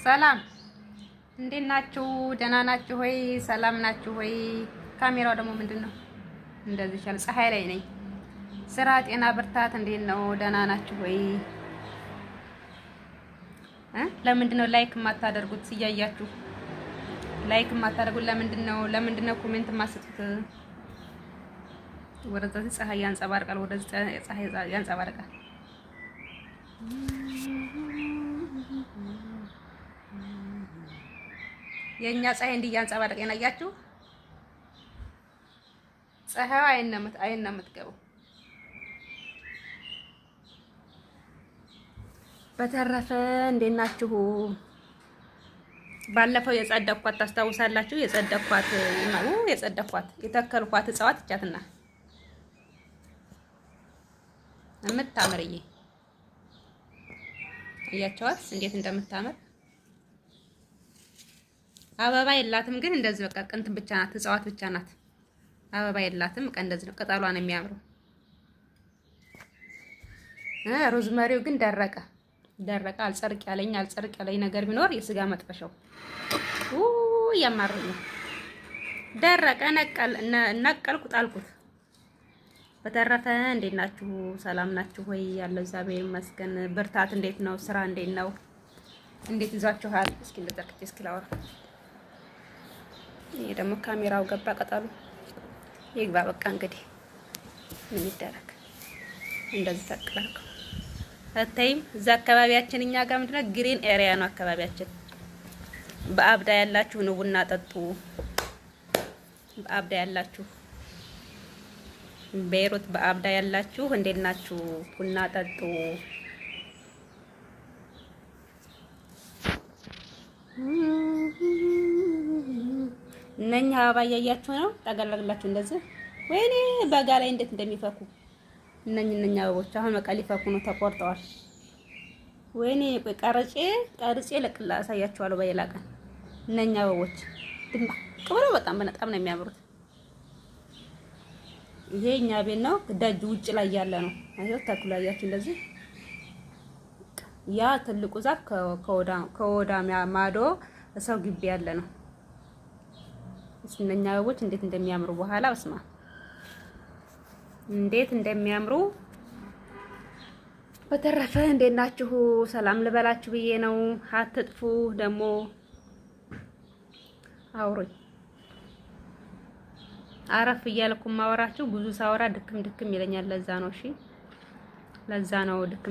ሰላም እንዴት ናችሁ? ደህና ናችሁ ሆይ? ሰላም ናችሁ ሆይ? ካሜራው ደግሞ ምንድነው እንደዚህ ሻል? ፀሐይ ላይ ነኝ። ስራ፣ ጤና፣ ብርታት እንዴት ነው? ደህና ናችሁ ሆይ? ለምንድነው ላይክ የማታደርጉት? እያያችሁ ላይክ የማታደርጉት ለምንድነው ኮሜንት የማትሰጡት? ወደዛ ፀሐይ ያንጸባርቃል፣ ወደዛ ፀሐይ ያንጸባርቃል። የኛ ፀሐይ እንዲህ ያንጸባረቀኝ አያችሁ። ፀሐዩ አይን ነው የምትገባው። በተረፈ እንዴት ናችሁ? ባለፈው የጸደኳት ታስታውሳላችሁ? የጸደኳት የተከልኳት እጽዋት እቻትና የምታምርዬ እያቸዋት እንዴት እንደምታምር አበባ የላትም ግን እንደዚህ በቃ ቅንትን ብቻ ናት፣ እጽዋት ብቻ ናት። አበባ የላትም በቃ እንደዚህ ነው። ቅጠሏ ነው የሚያምረው። ሮዝመሪው ግን ደረቀ። አልጸርቅ ያለኝ ነገር ቢኖር የስጋ መጥበሻው ያማረኝ ደረቀ። ነቀልኩ፣ ጣልኩት። በተረፈ እንዴት ናችሁ? ሰላም ናችሁ ወይ? ያለው እግዚአብሔር ይመስገን። ብርታት እንዴት ነው? ስራ እንዴት ነው? እንዴት ይዟችኋል? እስኪ እንደጠቅቼ እስኪ ላወራ። ይሄ ደግሞ ካሜራው ገባ፣ ቀጠሉ ይግባ። በቃ እንግዲህ ምን ይደረግ፣ እንደዚህ ተቀላልከው አታይም? እዛ አካባቢያችን እኛ ጋር ምንድነው ግሪን ኤሪያ ነው አካባቢያችን። በአብዳ ያላችሁ ነው ቡና ጠጡ። በአብዳ ያላችሁ ቤይሩት በአብዳ ያላችሁ እንዴት ናችሁ? ቡና ጠጡ። እነኛ አበባ እያያችሁ ነው። ጠገለግላችሁ እንደዚህ። ወይኔ በጋ ላይ እንዴት እንደሚፈኩ እነኛ አበቦች አሁን በቃ ሊፈኩ ነው፣ ተቆርጠዋል። ወይኔ ቆይ ቀርጬ ለቅላ አሳያችኋለሁ በሌላ ቀን። እነኛ አበቦች ድምቅ ብለው በጣም ነው የሚያምሩት። ይሄ እኛ ቤት ነው፣ ደጅ ውጭ ላይ ያለ ነው። አይው ተክሉ አያችሁ እንደዚህ። ያ ትልቁ ዛፍ ከወዳ ማዶ ሰው ግቢ ያለ ነው። እነኛ አበቦች እንዴት እንደሚያምሩ በኋላ በስማ እንዴት እንደሚያምሩ። በተረፈ እንዴት ናችሁ? ሰላም ልበላችሁ ብዬ ነው። አትጥፉ ደግሞ አውሩኝ። አረፍ እያልኩ ማወራችሁ ብዙ ሳወራ ድክም ይለኛል። ለዛ ነው። እሺ ለዛ ነው ድክም